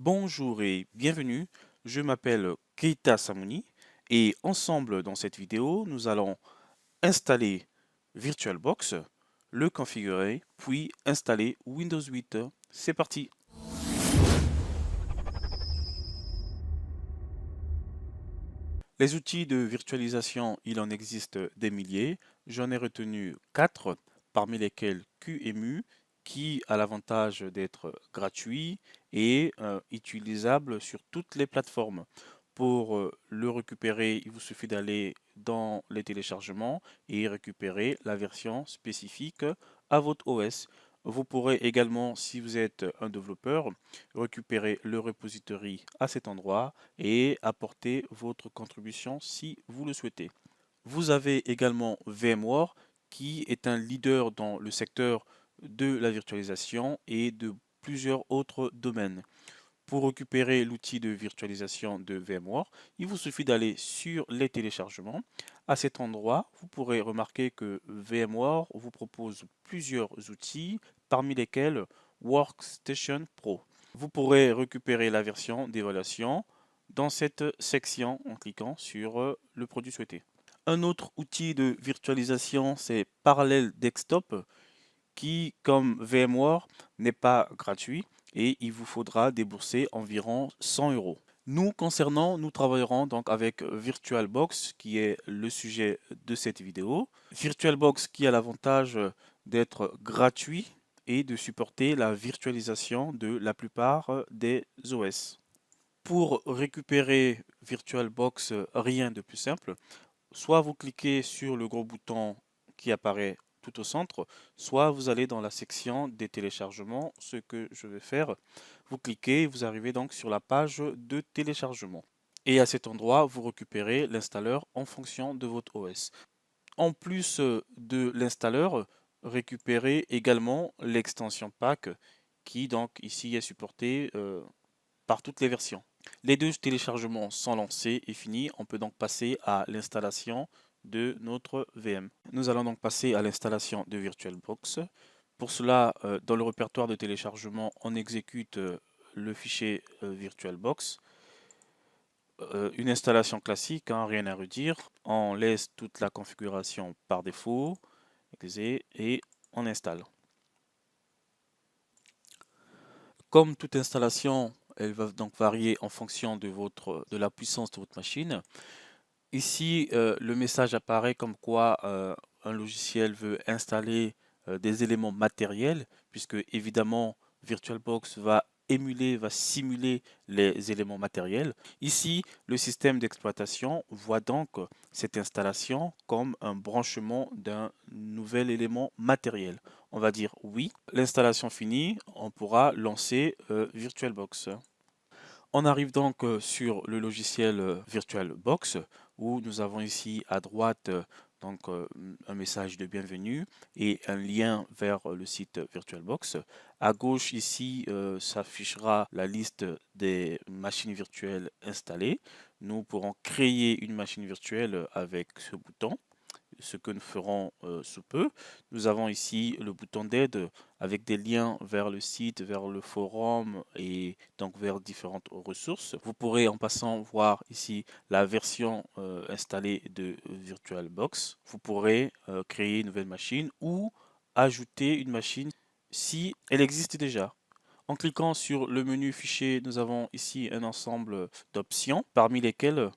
Bonjour et bienvenue, je m'appelle Keita Samuni et ensemble dans cette vidéo, nous allons installer VirtualBox, le configurer, puis installer Windows 8. C'est parti! Les outils de virtualisation, il en existe des milliers. J'en ai retenu 4, parmi lesquels QEMU, qui a l'avantage d'être gratuit et utilisable sur toutes les plateformes. Pour le récupérer, il vous suffit d'aller dans les téléchargements et récupérer la version spécifique à votre OS. Vous pourrez également, si vous êtes un développeur, récupérer le repository à cet endroit et apporter votre contribution si vous le souhaitez. Vous avez également VMware qui est un leader dans le secteur de la virtualisation et de plusieurs autres domaines. Pour récupérer l'outil de virtualisation de VMware, il vous suffit d'aller sur les téléchargements. À cet endroit, vous pourrez remarquer que VMware vous propose plusieurs outils, parmi lesquels Workstation Pro. Vous pourrez récupérer la version d'évaluation dans cette section en cliquant sur le produit souhaité. Un autre outil de virtualisation, c'est Parallel Desktop, qui, comme VMware, n'est pas gratuit et il vous faudra débourser environ 100 euros. Nous travaillerons donc avec VirtualBox, qui est le sujet de cette vidéo. VirtualBox qui a l'avantage d'être gratuit et de supporter la virtualisation de la plupart des OS. Pour récupérer VirtualBox, rien de plus simple. Soit vous cliquez sur le gros bouton qui apparaît tout au centre, soit vous allez dans la section des téléchargements, ce que je vais faire. Vous cliquez, vous arrivez donc sur la page de téléchargement. Et à cet endroit, vous récupérez l'installeur en fonction de votre OS. En plus de l'installeur, récupérez également l'extension pack qui donc ici est supportée par toutes les versions. Les deux téléchargements sont lancés et finis. On peut donc passer à l'installation de notre VM. Nous allons donc passer à l'installation de VirtualBox. Pour cela, dans le répertoire de téléchargement, on exécute le fichier VirtualBox. Une installation classique, hein, rien à redire. On laisse toute la configuration par défaut et on installe. Comme toute installation, elle va donc varier en fonction de la puissance de votre machine. Ici, le message apparaît comme quoi un logiciel veut installer des éléments matériels, puisque évidemment VirtualBox va émuler, va simuler les éléments matériels. Ici, le système d'exploitation voit donc cette installation comme un branchement d'un nouvel élément matériel. On va dire oui. L'installation finie, on pourra lancer VirtualBox. On arrive donc sur le logiciel VirtualBox où nous avons ici à droite donc un message de bienvenue et un lien vers le site VirtualBox. À gauche ici s'affichera la liste des machines virtuelles installées. Nous pourrons créer une machine virtuelle avec ce bouton, ce que nous ferons sous peu. Nous avons ici le bouton d'aide avec des liens vers le site, vers le forum et donc vers différentes ressources. Vous pourrez en passant voir ici la version installée de VirtualBox. Vous pourrez créer une nouvelle machine ou ajouter une machine si elle existe déjà. En cliquant sur le menu fichier, nous avons ici un ensemble d'options parmi lesquelles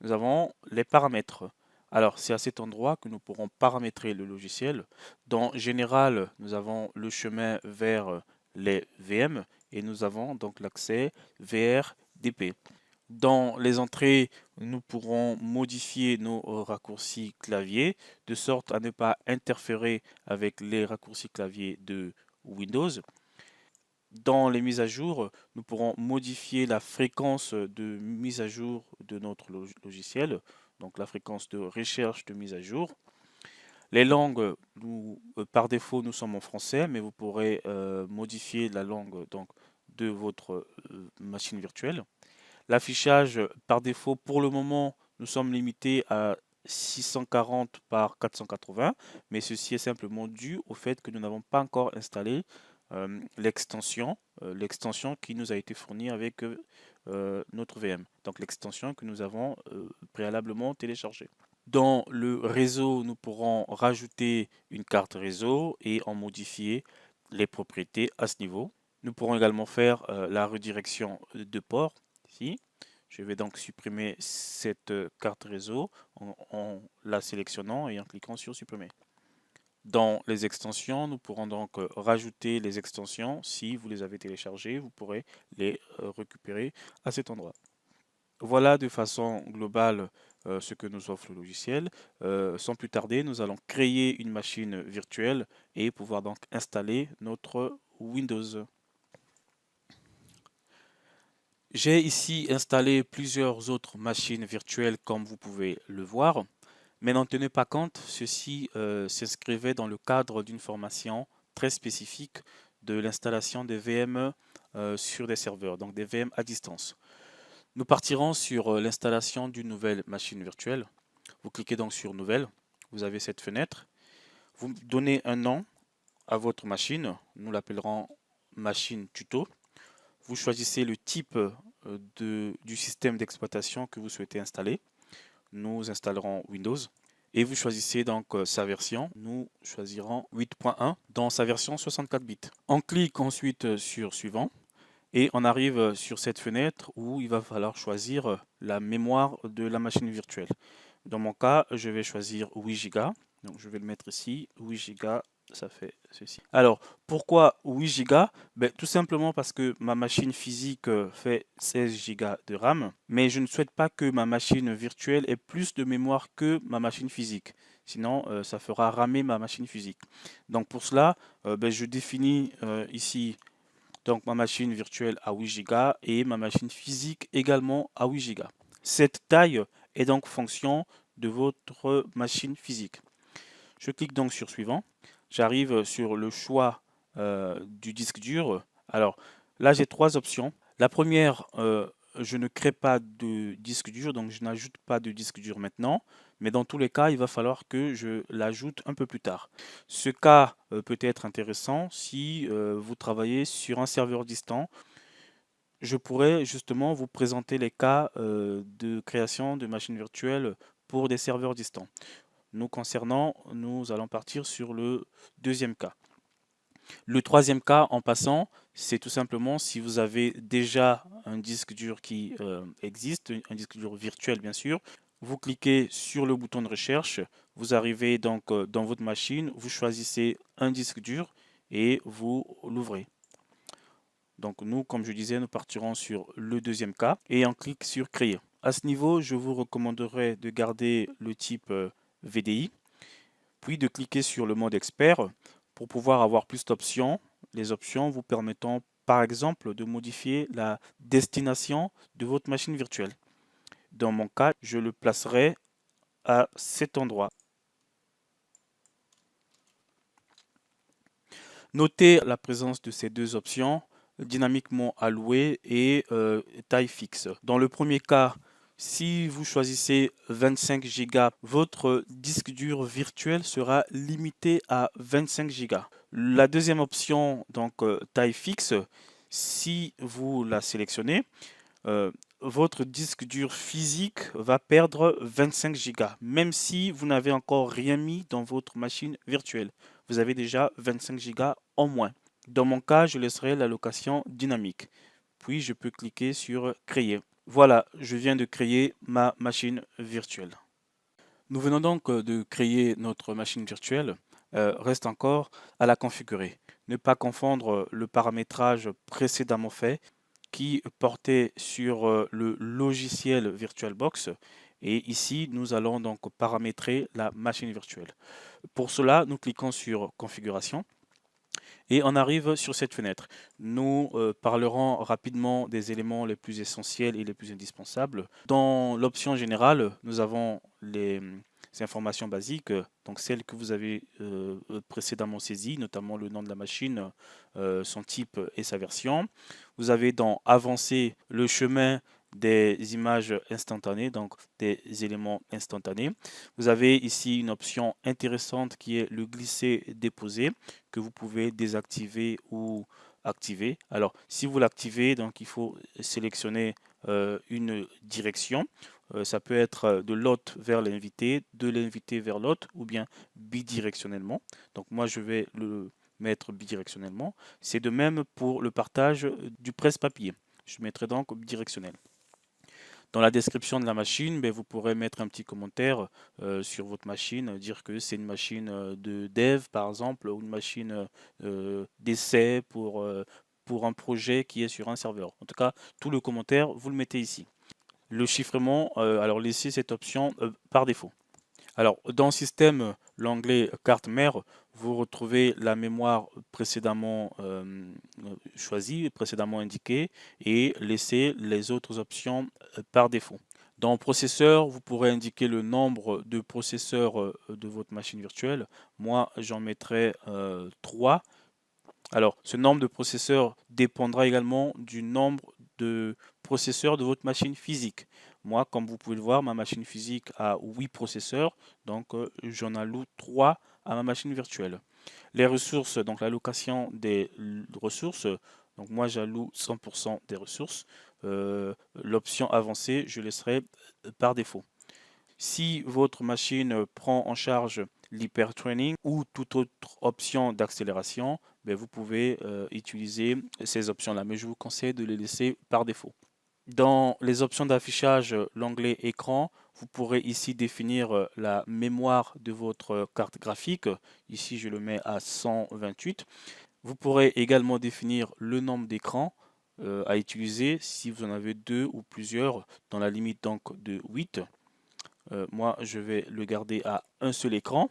nous avons les paramètres. Alors, c'est à cet endroit que nous pourrons paramétrer le logiciel. Dans Général, nous avons le chemin vers les VM et nous avons donc l'accès VRDP. Dans les entrées, nous pourrons modifier nos raccourcis clavier de sorte à ne pas interférer avec les raccourcis clavier de Windows. Dans les mises à jour, nous pourrons modifier la fréquence de mise à jour de notre logiciel, donc la fréquence de recherche de mise à jour. Les langues, par défaut, nous sommes en français, mais vous pourrez modifier la langue donc, de votre machine virtuelle. L'affichage, par défaut, pour le moment, nous sommes limités à 640 par 480, mais ceci est simplement dû au fait que nous n'avons pas encore installé l'extension l'extension qui nous a été fournie avec notre VM. Donc l'extension que nous avons préalablement téléchargée. Dans le réseau, nous pourrons rajouter une carte réseau et en modifier les propriétés à ce niveau. Nous pourrons également faire la redirection de port ici. Je vais donc supprimer cette carte réseau en la sélectionnant et en cliquant sur supprimer. Dans les extensions, nous pourrons donc rajouter les extensions. Si vous les avez téléchargées, vous pourrez les récupérer à cet endroit. Voilà de façon globale ce que nous offre le logiciel. Sans plus tarder, nous allons créer une machine virtuelle et pouvoir donc installer notre Windows. J'ai ici installé plusieurs autres machines virtuelles comme vous pouvez le voir, mais n'en tenez pas compte, ceci s'inscrivait dans le cadre d'une formation très spécifique de l'installation des VM sur des serveurs, donc des VM à distance. Nous partirons sur l'installation d'une nouvelle machine virtuelle. Vous cliquez donc sur Nouvelle, vous avez cette fenêtre. Vous donnez un nom à votre machine, nous l'appellerons machine tuto. Vous choisissez le type du système d'exploitation que vous souhaitez installer. Nous installerons Windows. Et vous choisissez donc sa version. Nous choisirons 8.1 dans sa version 64 bits. On clique ensuite sur Suivant. Et on arrive sur cette fenêtre où il va falloir choisir la mémoire de la machine virtuelle. Dans mon cas, je vais choisir 8 Go. Donc je vais le mettre ici, 8 Go, ça fait ceci. Alors, pourquoi 8 Go? Tout simplement parce que ma machine physique fait 16 Go de RAM, mais je ne souhaite pas que ma machine virtuelle ait plus de mémoire que ma machine physique. Sinon, ça fera ramer ma machine physique. Donc pour cela, je définis ici donc ma machine virtuelle à 8 Go et ma machine physique également à 8 Go. Cette taille est donc fonction de votre machine physique. Je clique donc sur Suivant. J'arrive sur le choix du disque dur. Alors là, j'ai trois options. La première, je ne crée pas de disque dur, donc je n'ajoute pas de disque dur maintenant. Mais dans tous les cas, il va falloir que je l'ajoute un peu plus tard. Ce cas peut être intéressant si vous travaillez sur un serveur distant. Je pourrais justement vous présenter les cas de création de machines virtuelles pour des serveurs distants. Nous concernant, nous allons partir sur le deuxième cas. Le troisième cas, en passant, c'est tout simplement si vous avez déjà un disque dur qui existe, un disque dur virtuel bien sûr. Vous cliquez sur le bouton de recherche, vous arrivez donc dans votre machine, vous choisissez un disque dur et vous l'ouvrez. Donc nous, comme je disais, nous partirons sur le deuxième cas et on clique sur Créer. À ce niveau, je vous recommanderais de garder le type VDI, puis de cliquer sur le mode expert pour pouvoir avoir plus d'options. Les options vous permettant par exemple de modifier la destination de votre machine virtuelle. Dans mon cas, je le placerai à cet endroit. Notez la présence de ces deux options, dynamiquement allouée et taille fixe. Dans le premier cas, si vous choisissez 25 Go, votre disque dur virtuel sera limité à 25 Go. La deuxième option, donc taille fixe, si vous la sélectionnez, votre disque dur physique va perdre 25 Go, même si vous n'avez encore rien mis dans votre machine virtuelle. Vous avez déjà 25 Go en moins. Dans mon cas, je laisserai l'allocation dynamique. Puis je peux cliquer sur Créer. Voilà, je viens de créer ma machine virtuelle. Nous venons donc de créer notre machine virtuelle. Reste encore à la configurer. Ne pas confondre le paramétrage précédemment fait qui portait sur le logiciel VirtualBox. Et ici, nous allons donc paramétrer la machine virtuelle. Pour cela, nous cliquons sur Configuration. Et on arrive sur cette fenêtre. Nous parlerons rapidement des éléments les plus essentiels et les plus indispensables. Dans l'option générale, nous avons les informations basiques, donc celles que vous avez précédemment saisies, notamment le nom de la machine, son type et sa version. Vous avez dans Avancer le chemin des images instantanées, donc des éléments instantanés. Vous avez ici une option intéressante qui est le glisser-déposer que vous pouvez désactiver ou activer. Alors, si vous l'activez, donc il faut sélectionner une direction. Ça peut être de l'hôte vers l'invité, de l'invité vers l'hôte, ou bien bidirectionnellement. Donc moi, je vais le mettre bidirectionnellement. C'est de même pour le partage du presse-papier. Je mettrai donc bidirectionnel. Dans la description de la machine, ben, vous pourrez mettre un petit commentaire sur votre machine, dire que c'est une machine de dev par exemple, ou une machine d'essai pour un projet qui est sur un serveur. En tout cas, tout le commentaire, vous le mettez ici. Le chiffrement, alors laissez cette option par défaut. Alors, dans le système, l'onglet carte mère, vous retrouvez la mémoire précédemment choisie, précédemment indiquée, et laissez les autres options par défaut. Dans le processeur, vous pourrez indiquer le nombre de processeurs de votre machine virtuelle. Moi, j'en mettrai 3. Alors, ce nombre de processeurs dépendra également du nombre de processeurs de votre machine physique. Moi, comme vous pouvez le voir, ma machine physique a 8 processeurs, donc j'en alloue 3 à ma machine virtuelle. Les ressources, donc l'allocation des ressources, donc moi j'alloue 100% des ressources. L'option avancée, je laisserai par défaut. Si votre machine prend en charge l'hypertraining ou toute autre option d'accélération, ben vous pouvez utiliser ces options-là, mais je vous conseille de les laisser par défaut. Dans les options d'affichage, l'onglet écran, vous pourrez ici définir la mémoire de votre carte graphique. Ici, je le mets à 128. Vous pourrez également définir le nombre d'écrans à utiliser si vous en avez 2 ou plusieurs, dans la limite donc de 8. Moi, je vais le garder à un seul écran.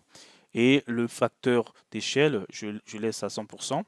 Et le facteur d'échelle, je laisse à 100%.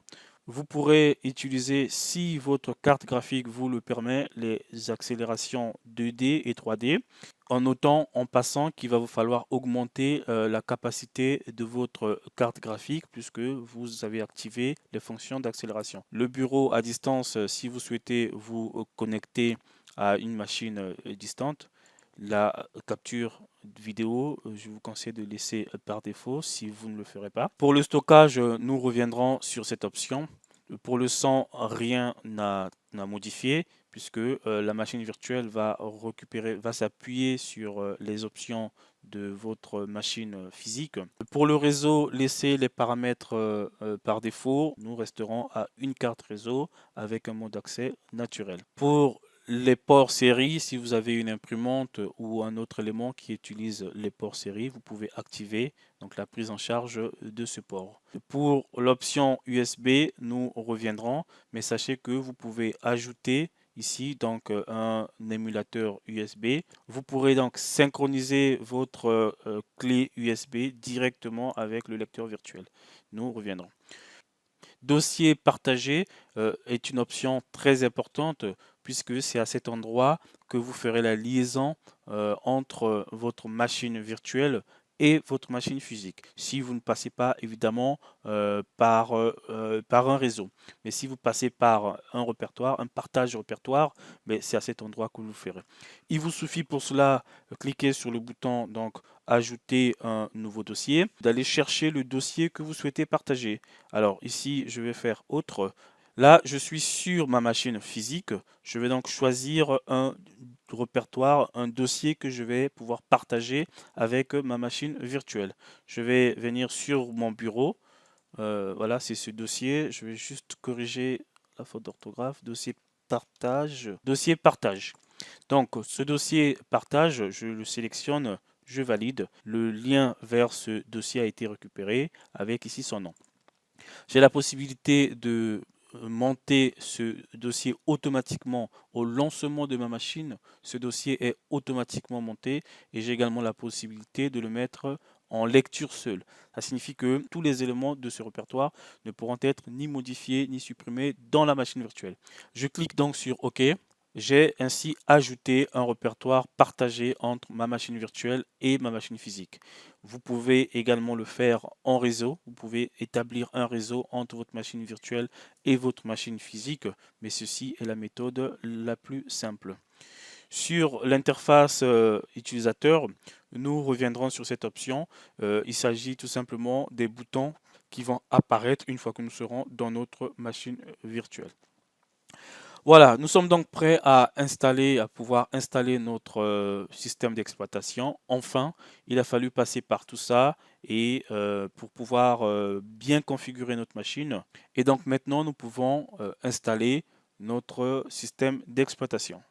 Vous pourrez utiliser, si votre carte graphique vous le permet, les accélérations 2D et 3D, en notant en passant qu'il va vous falloir augmenter la capacité de votre carte graphique puisque vous avez activé les fonctions d'accélération. Le bureau à distance, si vous souhaitez vous connecter à une machine distante, la capture vidéo, je vous conseille de laisser par défaut si vous ne le ferez pas. Pour le stockage, nous reviendrons sur cette option. Pour le son, rien n'a modifié puisque la machine virtuelle va s'appuyer sur les options de votre machine physique. Pour le réseau, laissez les paramètres par défaut. Nous resterons à une carte réseau avec un mode d'accès naturel. Pour les ports série, si vous avez une imprimante ou un autre élément qui utilise les ports série, vous pouvez activer donc la prise en charge de ce port. Pour l'option USB, nous reviendrons, mais sachez que vous pouvez ajouter ici donc un émulateur USB. Vous pourrez donc synchroniser votre clé USB directement avec le lecteur virtuel. Nous reviendrons. Dossier partagé est une option très importante puisque c'est à cet endroit que vous ferez la liaison entre votre machine virtuelle et votre machine physique. Si vous ne passez pas évidemment par un réseau, mais si vous passez par un répertoire, un partage répertoire, mais c'est à cet endroit que vous le ferez. Il vous suffit pour cela cliquer sur le bouton donc ajouter un nouveau dossier, d'aller chercher le dossier que vous souhaitez partager. Alors ici, je vais faire autre. Là, je suis sur ma machine physique. Je vais donc choisir un répertoire, un dossier que je vais pouvoir partager avec ma machine virtuelle. Je vais venir sur mon bureau. Voilà, c'est ce dossier. Je vais juste corriger la faute d'orthographe. Dossier partage. Dossier partage. Donc, ce dossier partage, je le sélectionne, je valide. Le lien vers ce dossier a été récupéré avec ici son nom. J'ai la possibilité de monter ce dossier automatiquement au lancement de ma machine. Ce dossier est automatiquement monté et j'ai également la possibilité de le mettre en lecture seule. Ça signifie que tous les éléments de ce répertoire ne pourront être ni modifiés ni supprimés dans la machine virtuelle. Je clique donc sur OK. J'ai ainsi ajouté un répertoire partagé entre ma machine virtuelle et ma machine physique. Vous pouvez également le faire en réseau. Vous pouvez établir un réseau entre votre machine virtuelle et votre machine physique, mais ceci est la méthode la plus simple. Sur l'interface utilisateur, nous reviendrons sur cette option. Il s'agit tout simplement des boutons qui vont apparaître une fois que nous serons dans notre machine virtuelle. Voilà, nous sommes donc prêts à pouvoir installer notre système d'exploitation. Enfin, il a fallu passer par tout ça et pour pouvoir bien configurer notre machine. Et donc maintenant, nous pouvons installer notre système d'exploitation.